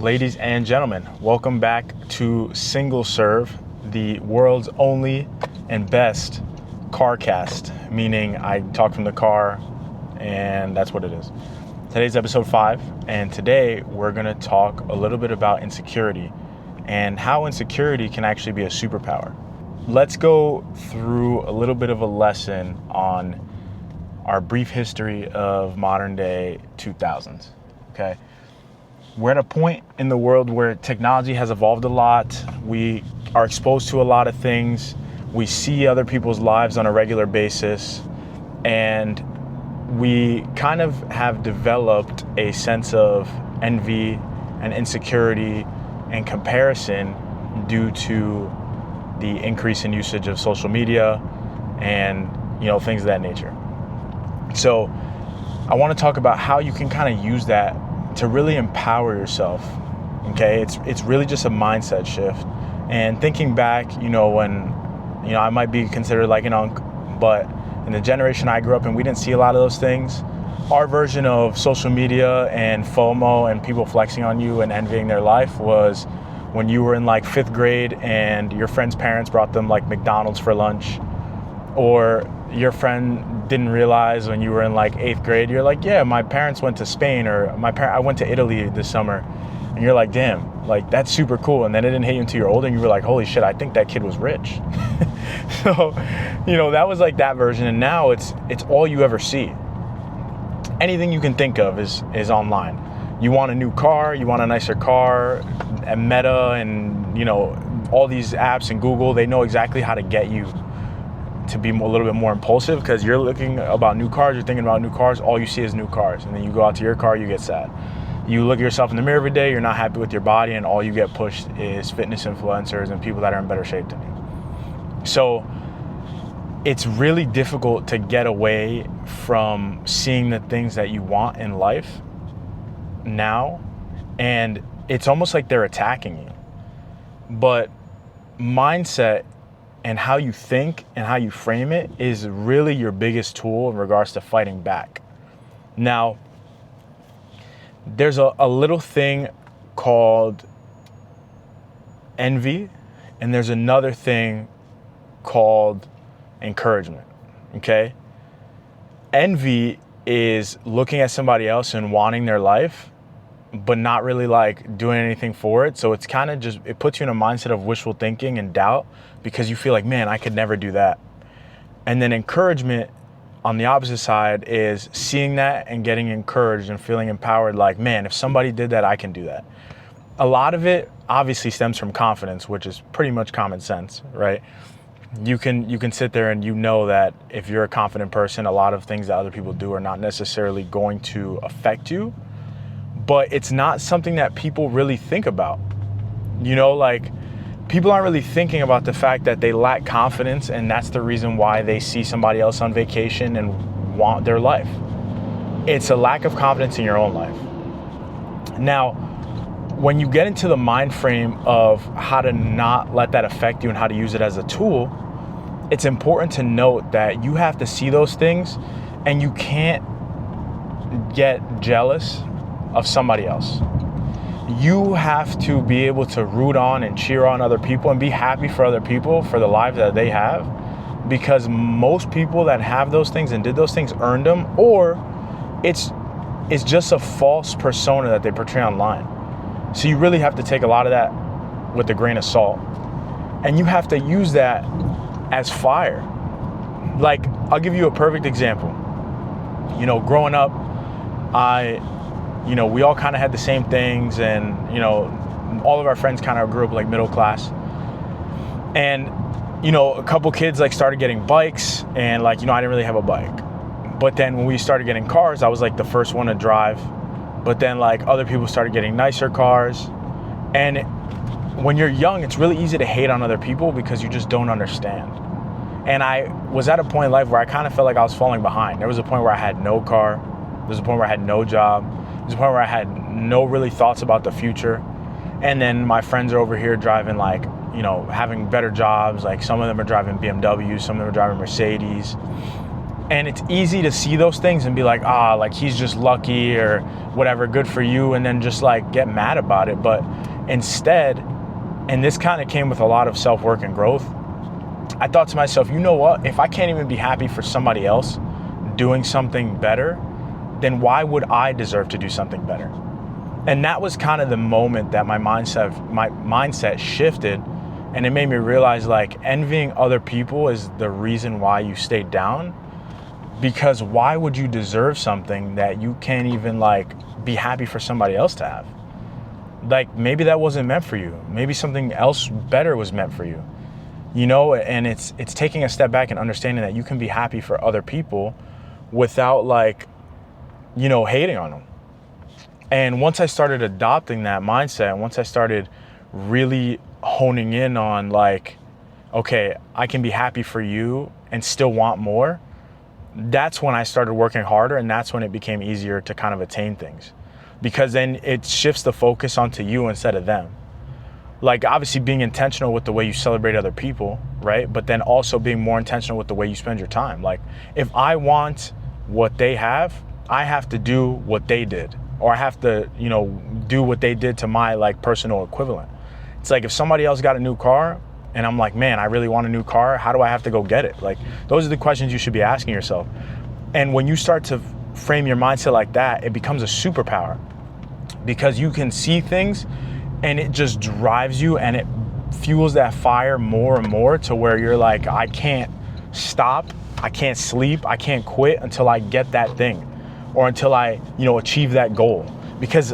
Ladies and gentlemen, welcome back to Single Serve, the world's only and best car cast, meaning I talk from the car and that's what it is. Today's episode 5, and today we're going to talk a little bit about insecurity and how insecurity can actually be a superpower. Let's go through a little bit of a lesson on our brief history of modern day 2000s, okay? We're at a point in the world where technology has evolved a lot. We are exposed to a lot of things. We see other people's lives on a regular basis. And we kind of have developed a sense of envy and insecurity and comparison due to the increase in usage of social media and, things of that nature. So I want to talk about how you can kind of use that to really empower yourself, okay? It's really just a mindset shift. And thinking back, when, I might be considered like an unk, but in the generation I grew up in, we didn't see a lot of those things. Our version of social media and FOMO and people flexing on you and envying their life was when you were in like 5th grade and your friend's parents brought them like McDonald's for lunch, or your friend didn't realize when you were in like 8th grade, you're like, yeah, my parents went to Spain, or I went to Italy this summer. And you're like, damn, like that's super cool. And then it didn't hit you until you're older and you were like, holy shit, I think that kid was rich. So, that was like that version. And now it's all you ever see. Anything you can think of is online. You want a new car, you want a nicer car, and Meta and, all these apps and Google, they know exactly how to get you to be a little bit more impulsive, because you're looking about new cars, you're thinking about new cars, all you see is new cars. And then you go out to your car, you get sad. You look at yourself in the mirror every day, you're not happy with your body, and all you get pushed is fitness influencers and people that are in better shape than you. So it's really difficult to get away from seeing the things that you want in life now, and it's almost like they're attacking you. But mindset and how you think and how you frame it is really your biggest tool in regards to fighting back. Now, there's a little thing called envy, and there's another thing called encouragement, okay? Envy is looking at somebody else and wanting their life, but not really like doing anything for it. So it's kind of just, it puts you in a mindset of wishful thinking and doubt, because you feel like, man, I could never do that. And then encouragement on the opposite side is seeing that and getting encouraged and feeling empowered, like, man, if somebody did that, I can do that. A lot of it obviously stems from confidence, which is pretty much common sense, right? You can sit there and that if you're a confident person, a lot of things that other people do are not necessarily going to affect you. But it's not something that people really think about. People aren't really thinking about the fact that they lack confidence, and that's the reason why they see somebody else on vacation and want their life. It's a lack of confidence in your own life. Now, when you get into the mind frame of how to not let that affect you and how to use it as a tool, it's important to note that you have to see those things, and you can't get jealous of somebody else. You have to be able to root on and cheer on other people and be happy for other people for the lives that they have, because most people that have those things and did those things earned them, or it's just a false persona that they portray online. So you really have to take a lot of that with a grain of salt, and you have to use that as fire. Like, I'll give you a perfect example. Growing up, we all kind of had the same things, and, all of our friends kind of grew up like middle class. And, a couple kids like started getting bikes, and I didn't really have a bike. But then when we started getting cars, I was like the first one to drive. But then other people started getting nicer cars. And when you're young, it's really easy to hate on other people because you just don't understand. And I was at a point in life where I kind of felt like I was falling behind. There was a point where I had no car. There was a point where I had no job. There's a point where I had no really thoughts about the future. And then my friends are over here driving having better jobs. Like, some of them are driving BMWs, some of them are driving Mercedes. And it's easy to see those things and be like, like he's just lucky or whatever, good for you, and then just like get mad about it. But instead, and this kind of came with a lot of self-work and growth, I thought to myself, you know what? If I can't even be happy for somebody else doing something better, then why would I deserve to do something better? And that was kind of the moment that my mindset shifted, and it made me realize like envying other people is the reason why you stayed down. Because why would you deserve something that you can't even like be happy for somebody else to have? Like maybe that wasn't meant for you. Maybe something else better was meant for you. You know, and it's taking a step back and understanding that you can be happy for other people without like, you know, hating on them. And once I started adopting that mindset, once I started really honing in on like, okay, I can be happy for you and still want more, that's when I started working harder, and that's when it became easier to kind of attain things, because then it shifts the focus onto you instead of them. Like obviously being intentional with the way you celebrate other people, right? But then also being more intentional with the way you spend your time. Like if I want what they have, I have to do what they did, or I have to, you know, do what they did to my like personal equivalent. It's like if somebody else got a new car and I'm like, man, I really want a new car, how do I have to go get it? Like those are the questions you should be asking yourself. And when you start to frame your mindset like that, it becomes a superpower, because you can see things and it just drives you and it fuels that fire more and more to where you're like, I can't stop, I can't sleep, I can't quit until I get that thing, or until I, you know, achieve that goal. Because,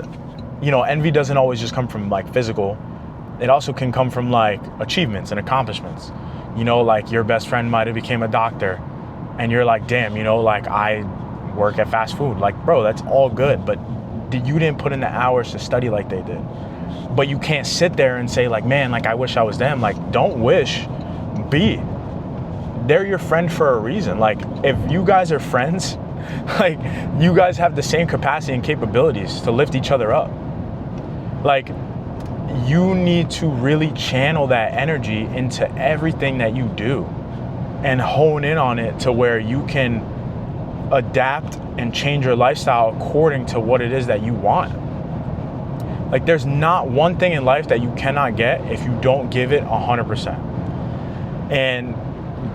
you know, envy doesn't always just come from like physical. It also can come from like achievements and accomplishments. You know, like your best friend might have became a doctor and you're like, damn, you know, like I work at fast food. Like, bro, that's all good, but you didn't put in the hours to study like they did. But you can't sit there and say like, man, like I wish I was them. Like, don't wish, be. They're your friend for a reason. Like if you guys are friends, like you guys have the same capacity and capabilities to lift each other up. Like you need to really channel that energy into everything that you do and hone in on it to where you can adapt and change your lifestyle according to what it is that you want. Like there's not one thing in life that you cannot get if you don't give it 100%. And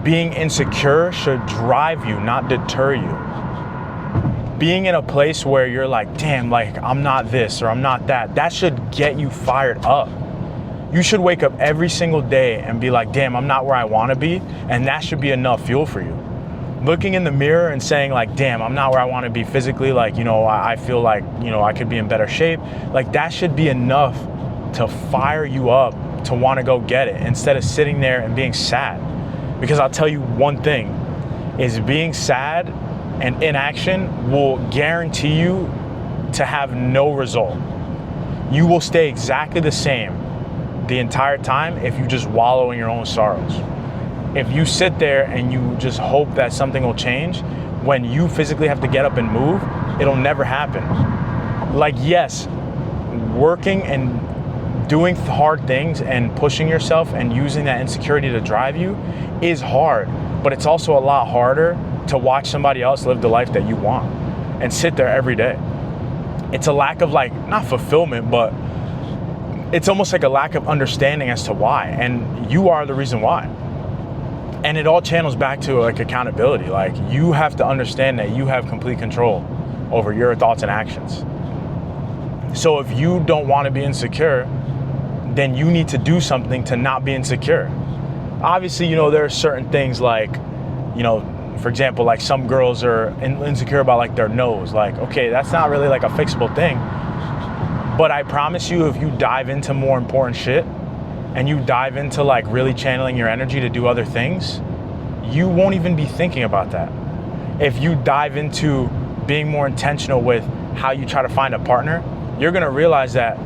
being insecure should drive you, not deter you. Being in a place where you're like, damn, like I'm not this or I'm not that, that should get you fired up. You should wake up every single day and be like, damn, I'm not where I want to be. And that should be enough fuel for you. Looking in the mirror and saying like, damn, I'm not where I want to be physically. Like, you know, I feel like, you know, I could be in better shape. Like that should be enough to fire you up to want to go get it, instead of sitting there and being sad. Because I'll tell you one thing, is being sad and inaction will guarantee you to have no result. You will stay exactly the same the entire time if you just wallow in your own sorrows. If you sit there and you just hope that something will change, when you physically have to get up and move, it'll never happen. Like, yes, working and doing hard things and pushing yourself and using that insecurity to drive you is hard, but it's also a lot harder to watch somebody else live the life that you want and sit there every day. It's a lack of like, not fulfillment, but it's almost like a lack of understanding as to why, and you are the reason why. And it all channels back to like accountability. Like you have to understand that you have complete control over your thoughts and actions. So if you don't want to be insecure, then you need to do something to not be insecure. Obviously, you know, there are certain things like, you know, for example, like some girls are insecure about like their nose. Like, okay, that's not really like a fixable thing. But I promise you, if you dive into more important shit and you dive into like really channeling your energy to do other things, you won't even be thinking about that. If you dive into being more intentional with how you try to find a partner, you're gonna realize that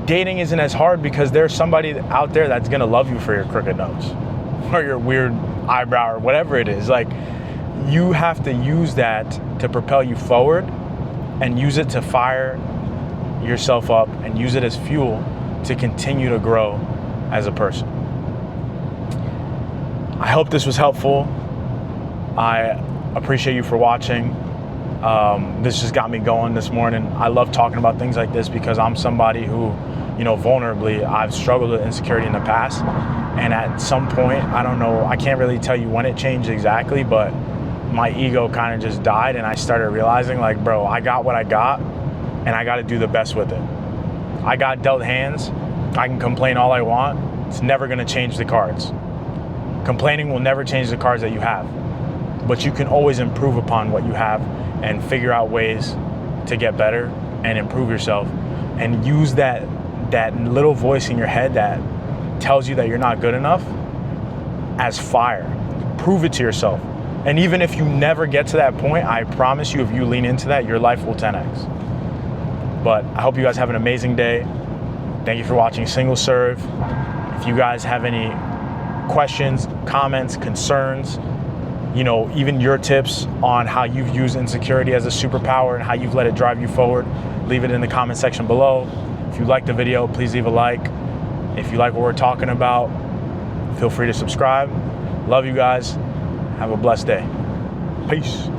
dating isn't as hard, because there's somebody out there that's gonna love you for your crooked nose or your weird eyebrow or whatever it is. Like, you have to use that to propel you forward and use it to fire yourself up and use it as fuel to continue to grow as a person. I hope this was helpful. I Appreciate you for watching. This just got me going this morning. I love talking about things like this because I'm somebody who, vulnerably, I've struggled with insecurity in the past. And at some point, I don't know, I can't really tell you when it changed exactly, but my ego kind of just died, and I started realizing, like, bro, I got what I got, and I got to do the best with it. I got dealt hands. I can complain all I want. It's never going to change the cards. Complaining will never change the cards that you have, but you can always improve upon what you have and figure out ways to get better and improve yourself, and use that little voice in your head that tells you that you're not good enough as fire. Prove it to yourself. And even if you never get to that point, I promise you, if you lean into that, your life will 10x. But I hope you guys have an amazing day. Thank you for watching Single Serve. If you guys have any questions, comments, concerns, even your tips on how you've used insecurity as a superpower and how you've let it drive you forward, leave it in the comment section below. If you like the video, please leave a like. If you like what we're talking about, feel free to subscribe. Love you guys. Have a blessed day. Peace.